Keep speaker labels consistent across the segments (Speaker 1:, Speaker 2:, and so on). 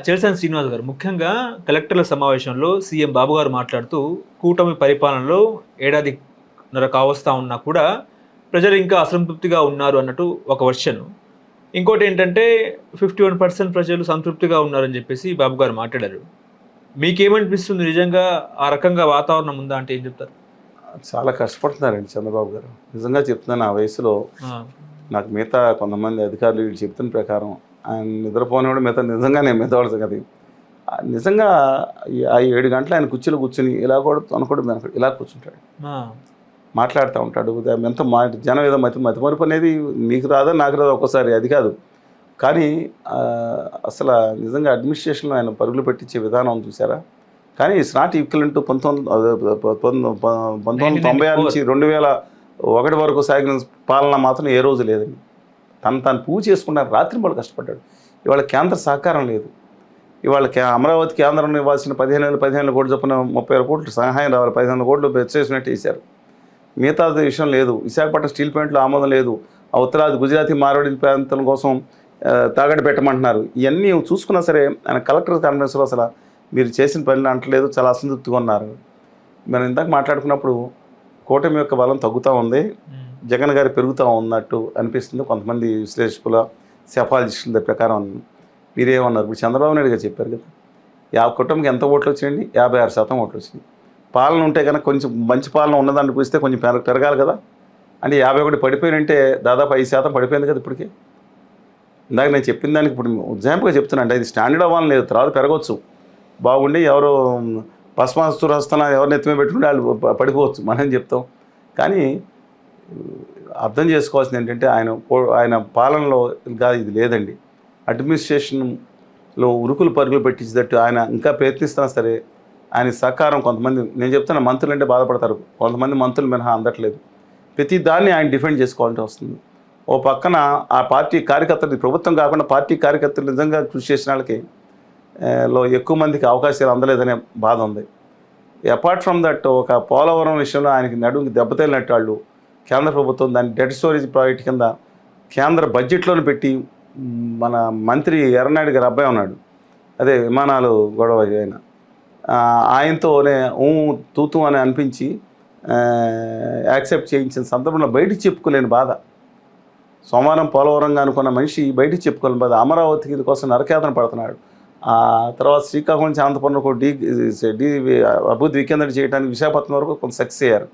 Speaker 1: చెలసాని శ్రీనివాస్ గారు ముఖ్యంగా కలెక్టర్ల సమావేశంలో సీఎం బాబు గారు మాట్లాడుతూ కూటమి పరిపాలనలో ఏడాదిన్నర కావస్తా ఉన్నా కూడా ప్రజలు ఇంకా అసంతృప్తిగా ఉన్నారు అన్నట్టు ఒక వర్షన్. ఇంకోటి ఏంటంటే 51% ప్రజలు సంతృప్తిగా ఉన్నారని చెప్పేసి బాబు గారు మాట్లాడారు. మీకేమనిపిస్తుంది, నిజంగా ఆ రకంగా వాతావరణం ఉందా అంటే ఏం చెప్తారు?
Speaker 2: చాలా కష్టపడుతున్నారండి చంద్రబాబు గారు. నిజంగా చెప్తున్నాను, ఆ వయసులో నాకు మిగతా కొంతమంది అధికారులు వీళ్ళు చెప్తున్న ప్రకారం ఆయన నిద్రపోని కూడా నిజంగా నేను మిగతావాడు కదా. నిజంగా ఆ 7 గంటలు ఆయన కుర్చీలో కూర్చొని ఇలా కూడా అనుకోవడం వెనక ఇలా కూర్చుంటాడు, మాట్లాడుతూ ఉంటాడు. ఎంత జనం ఏదో మతిమరుపు అనేది నీకు రాదా నాకు రాదా ఒక్కోసారి, అది కాదు. కానీ అసలు నిజంగా అడ్మినిస్ట్రేషన్లో ఆయన పరుగులు పెట్టించే విధానం చూసారా. కానీ ఇట్స్ నాట్ ఈక్వలెంట్ 1996 నుంచి 2001 వరకు సాగిన పాలన మాత్రం ఏ రోజు లేదండి. తాను పూజ చేసుకున్నారు, రాత్రి వాళ్ళు కష్టపడ్డాడు. ఇవాళ కేంద్ర సహకారం లేదు. ఇవాళ అమరావతి కేంద్రం ఇవ్వాల్సిన 15 కోట్ల చొప్పున 30 కోట్లు సహాయం రావాలి, 15 కోట్లు చేసినట్టు వేశారు. మిగతా విషయం లేదు. విశాఖపట్నం స్టీల్ ప్లాంట్లో ఆమోదం లేదు. ఆ ఉత్తరాది గుజరాతీ మార్వాడి ప్రాంతం కోసం తాగడి పెట్టమంటున్నారు. ఇవన్నీ చూసుకున్నా సరే ఆయన కలెక్టర్ కాన్ఫరెన్స్లో అసలు మీరు చేసిన పనులు అంటలేదు, చాలా అసంతృప్తిగా ఉన్నారు. మనం ఇందాక మాట్లాడుకున్నప్పుడు కూటమి యొక్క బలం తగ్గుతూ ఉంది, జగన్ గారి పెరుగుతూ ఉన్నట్టు అనిపిస్తుంది కొంతమంది విశ్లేషకుల సెఫాలజిస్టుల ప్రకారం. మీరేమన్నారు? ఇప్పుడు చంద్రబాబు నాయుడు గారు చెప్పారు కదా, కూటమికి ఎంత ఓట్లు వచ్చినాయండి? 56% ఓట్లు వచ్చినాయి. పాలన ఉంటే కనుక కొంచెం మంచి పాలన ఉన్నదాన్ని చూస్తే కొంచెం పెరగాలి కదా. అంటే 51 పడిపోయినంటే దాదాపు 5% పడిపోయింది కదా ఇప్పటికే. ఇందాక నేను చెప్పిన దానికి ఇప్పుడు ఉజ్జాయింపుగా చెప్తున్నా అంటే ఇది స్టాండర్డ్ అవ్వాలని లేదు, తర్వాత పెరగవచ్చు. బాగుండి ఎవరో పశ్చిమాస్తులు వస్తున్నా ఎవరిని ఎత్తిమే పెట్టుకుంటే వాళ్ళు పడిపోవచ్చు, మనం చెప్తాం. కానీ అర్థం చేసుకోవాల్సింది ఏంటంటే ఆయన పాలనలో ఇంకా ఇది లేదండి. అడ్మినిస్ట్రేషన్లో ఉరుకులు పరుగులు పెట్టించేటట్టు ఆయన ఇంకా ప్రయత్నిస్తున్నా సరే ఆయన సహకారం కొంతమంది, నేను చెప్తున్నా మంత్రులు అంటే బాధపడతారు, కొంతమంది మంత్రులు మినహా అందట్లేదు. ప్రతి దాన్ని ఆయన డిఫెండ్ చేసుకోవాల్సి వస్తుంది. ఓ పక్కన ఆ పార్టీ కార్యకర్తలు, ప్రభుత్వం కాకుండా పార్టీ కార్యకర్తలు నిజంగా కృషి చేసిన వాళ్ళకి ఎక్కువ మందికి అవకాశాలు అందలేదనే బాధ ఉంది. అపార్ట్ ఫ్రమ్ దట్ ఒక పోలవరం విషయంలో ఆయనకి నడుముకి దెబ్బతేలినట్టు వాళ్ళు కేంద్ర ప్రభుత్వం దాన్ని డెట్ స్టోరేజ్ ప్రాజెక్ట్ కింద కేంద్ర బడ్జెట్లోనే పెట్టి, మన మంత్రి ఎర్రనాయుడు గారు అబ్బాయి ఉన్నాడు, అదే విమానాలు గొడవ అయిన ఆయనతోనే తూతూ అని అనిపించి యాక్సెప్ట్ చేయించిన సందర్భంలో బయటికి చెప్పుకోలేని బాధ. సోమవారం పోలవరంగా అనుకున్న మనిషి బయటికి చెప్పుకోలేని బాధ. అమరావతికి కోసం నరకేతన పడుతున్నాడు. తర్వాత శ్రీకాకుళం నుంచి అనంతపురం అభివృద్ధి వికేంద్రం చేయడానికి విశాఖపట్నం వరకు కొంత సక్సెస్ అయ్యారు.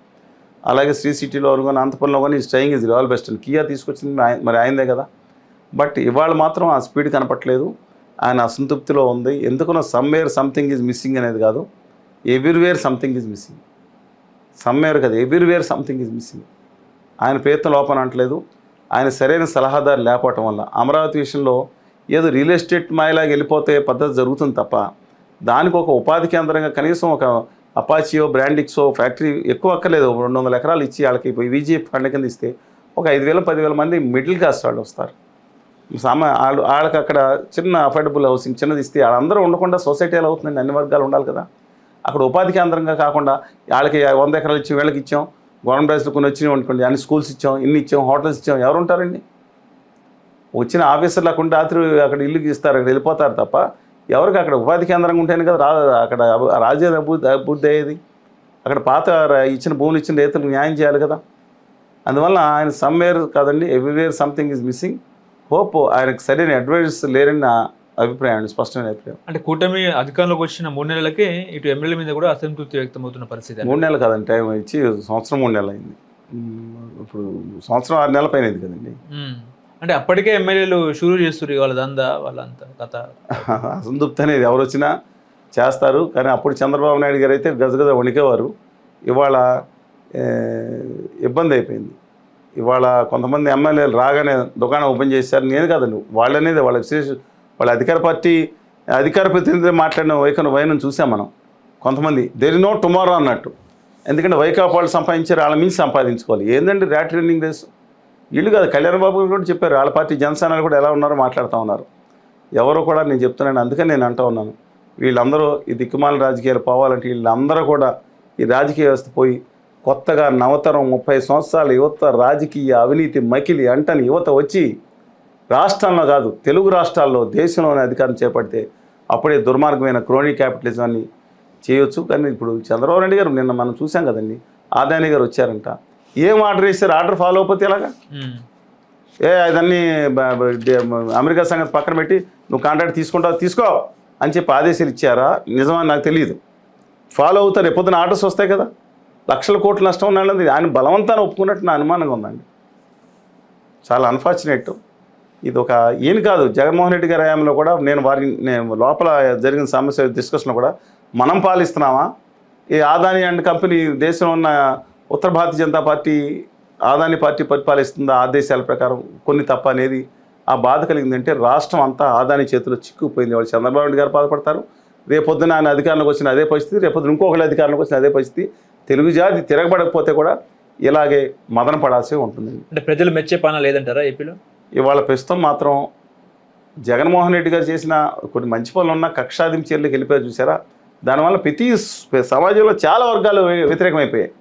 Speaker 2: అలాగే శ్రీ సిటీలో వరకు అనంతపురంలో కానీ స్టైయింగ్ ఇస్ ఆల్ బెస్ట్ అని కియా తీసుకొచ్చింది మరి ఆయనదే కదా. బట్ ఇవాళ మాత్రం ఆ స్పీడ్ కనపట్లేదు, ఆయన అసంతృప్తిలో ఉంది. ఎందుకనో సమ్వేర్ సంథింగ్ ఈజ్ మిస్సింగ్ అనేది కాదు, everywhere something is missing. Somewhere కదా, ఎవ్రీవేర్ సంథింగ్ ఈజ్ మిస్సింగ్. ఆయన ప్రయత్నం లోపల అంటలేదు, ఆయన సరైన సలహాదారు లేకపోవటం వల్ల అమరావతి విషయంలో ఏదో రియల్ ఎస్టేట్ మాయలాగా వెళ్ళిపోతే పద్ధతి జరుగుతుంది తప్ప దానికి ఒక ఉపాధి కేంద్రంగా కనీసం ఒక అపాచియో బ్రాండిక్సో ఫ్యాక్టరీ ఎక్కువ అక్కర్లేదు. 200 ఎకరాలు ఇచ్చి వాళ్ళకి విజిఎఫ్ ఫండ్ కింద ఇస్తే ఒక 5,000-10,000 మంది మిడిల్ క్లాస్ వాళ్ళు వస్తారు. వాళ్ళకి అక్కడ చిన్న అఫోర్డబుల్ హౌసింగ్ చిన్నది ఇస్తే వాళ్ళందరూ ఉండకుండా సొసైటీలో అవుతుందండి, అన్ని వర్గాలు ఉండాలి కదా. అక్కడ ఉపాధి కేంద్రంగా కాకుండా వాళ్ళకి 100 ఎకరాలు ఇచ్చి వీళ్ళకి ఇచ్చాం, గవర్నమెంట్ ప్రైస్లో కొన్ని వచ్చినాయి అనుకోండి, అన్ని స్కూల్స్ ఇచ్చాం, ఇన్ని ఇచ్చాం, హోటల్స్ ఇచ్చాం, ఎవరు ఉంటారండి? వచ్చిన ఆఫీసర్లు అక్కడ ఆతురు అక్కడ ఇల్లుకి ఇస్తారు, అక్కడ వెళ్ళిపోతారు తప్ప ఎవరికి అక్కడ ఉపాధి కేంద్రంగా ఉంటేనే కదా అక్కడ రాజ్యాన్ని అభివృద్ధి అయ్యేది. అక్కడ పాత ఇచ్చిన భూములు ఇచ్చిన రైతులకు న్యాయం చేయాలి కదా. అందువల్ల ఆయన సమ్వేర్ కాదండి, everywhere something is missing. Hope ఆయనకు సరైన అడ్వైజర్స్ లేరని నా అభిప్రాయం అండి, స్పష్టమైన అభిప్రాయం.
Speaker 1: అంటే కూటమి అధికారంలోకి వచ్చిన 3 నెలలకే ఇటు ఎమ్మెల్యే మీద కూడా అసంతృప్తి వ్యక్తమవుతున్న పరిస్థితి.
Speaker 2: 3 నెలలు కాదండి, టైం ఇచ్చి సంవత్సరం 3 నెలలు అయింది. ఇప్పుడు సంవత్సరం 6 నెలల పైన అయింది కదండి.
Speaker 1: అంటే అప్పటికే ఎమ్మెల్యేలు షురూ చేస్తారు వాళ్ళ దందా వాళ్ళంతా కథ.
Speaker 2: అసంతృప్తి అనేది ఎవరు వచ్చినా చేస్తారు, కానీ అప్పుడు చంద్రబాబు నాయుడు గారు అయితే గజగజ వణికేవారు. ఇవాళ ఇబ్బంది అయిపోయింది. ఇవాళ కొంతమంది ఎమ్మెల్యేలు రాగానే దుకాణం ఓపెన్ చేశారు. నేను కాదండి, వాళ్ళనేది వాళ్ళ అధికార పార్టీ అధికార ప్రతినిధి మాట్లాడిన వైనం చూసాం మనం. కొంతమంది దేర్ ఇస్ నో టుమారో అన్నట్టు. ఎందుకంటే వైకాపా వాళ్ళు సంపాదించారు, వాళ్ళ మించి సంపాదించుకోవాలి. ఏంటంటే ర్యాట్ రన్నింగ్ రేస్. వీళ్ళు కాదు, కళ్యాణ్ బాబు కూడా చెప్పారు, వాళ్ళ పార్టీ జనసేనలు కూడా ఎలా ఉన్నారో మాట్లాడుతూ ఉన్నారు. ఎవరో కూడా నేను చెప్తున్నాను, అందుకని నేను అంటూ ఉన్నాను, వీళ్ళందరూ ఈ దిక్కుమాల రాజకీయాలు పోవాలంటే వీళ్ళందరూ కూడా ఈ రాజకీయ వ్యవస్థ పోయి కొత్తగా నవతరం 30 సంవత్సరాల యువత రాజకీయ అవినీతి మకిలి అంటని యువత వచ్చి రాష్ట్రంలో కాదు తెలుగు రాష్ట్రాల్లో దేశంలోనే అధికారం చేపడితే అప్పుడే దుర్మార్గమైన క్రోనీ క్యాపిటలిజాన్ని చేయొచ్చు. కానీ ఇప్పుడు చంద్రబాబు నాయుడు గారు నిన్న మనం చూసాం కదండి, ఆదాని గారు వచ్చారంట, ఏం ఆర్డర్ చేశారు? ఆర్డర్ ఫాలో అయిపోతే ఎలాగా? అదన్నీ అమెరికా సంగతి పక్కన పెట్టి నువ్వు కాంట్రాక్ట్ తీసుకుంటావు తీసుకో అని చెప్పి ఆదేశాలు ఇచ్చారా? నిజమని నాకు తెలియదు. ఫాలో అవుతారు, ఎప్పుడైనా ఆర్డర్స్ వస్తాయి కదా. లక్షల కోట్ల నష్టం ఉన్నది ఆయన బలవంతాన్ని ఒప్పుకున్నట్టు నా అనుమానంగా ఉందండి. చాలా అన్ఫార్చునేట్. ఇది ఒక ఏం కాదు, జగన్మోహన్ రెడ్డి గారి హయాంలో కూడా నేను లోపల జరిగిన సమస్య డిస్కషన్లో కూడా మనం పాలిస్తున్నామా, ఈ ఆదాని అండ్ కంపెనీ దేశంలో ఉన్న ఉత్తర భారతీయ జనతా పార్టీ ఆదాని పార్టీ పరిపాలిస్తుందా ఆదేశాల ప్రకారం కొన్ని తప్ప అనేది ఆ బాధ కలిగిందంటే రాష్ట్రం అంతా ఆదాని చేతిలో చిక్కుపోయింది. వాళ్ళు చంద్రబాబు నాయుడు గారు బాధపడతారు, రేపొద్దున ఆయన అధికారంలోకి వచ్చిన అదే పరిస్థితి, రేపొద్దున ఇంకొకరి అధికారంలోకి వచ్చిన అదే పరిస్థితి. తెలుగు జాతి తిరగబడకపోతే కూడా ఇలాగే మదన పడాల్సి ఉంటుంది.
Speaker 1: అంటే ప్రజలు మెచ్చే పాలన లేదంటారా ఏపీలో?
Speaker 2: ఇవాళ ప్రస్తుతం మాత్రం జగన్మోహన్ రెడ్డి గారు చేసిన కొన్ని మంచి పనులు ఉన్న కక్షాదింపు చర్యలకు వెళ్ళిపోయారు చూసారా, దానివల్ల ప్రతి సమాజంలో చాలా వర్గాలు వ్యతిరేకమైపోయాయి.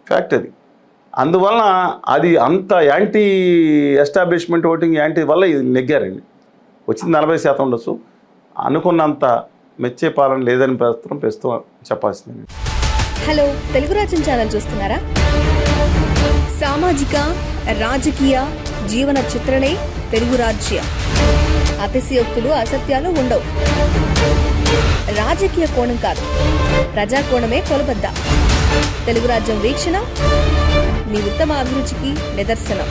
Speaker 2: ఫ్యాక్ట్ అది. అందువలన అది అంత యాంటీ ఎస్టాబ్లిష్మెంట్ ఓటింగ్ యాంటీ వల్ల ఇది నెగ్గారండి. వచ్చింది 40% ఉండొచ్చు, అనుకున్నంత మెచ్చే పాలన లేదని ప్రస్తుతం చెప్పాల్సింది.
Speaker 3: హలో, తెలుగు రాజ్యం ఛానల్ చూస్తున్నారా? సామాజిక రాజకీయ జీవన చిత్రణే తెలుగు రాజ్యం. అతిశయోక్తులు అసత్యాలు ఉండవు. రాజకీయ కోణం కాదు, ప్రజా కోణమే కొలబద్ద. తెలుగు రాజ్యం వీక్షణ మీ ఉత్తమ అభిరుచికి నిదర్శనం.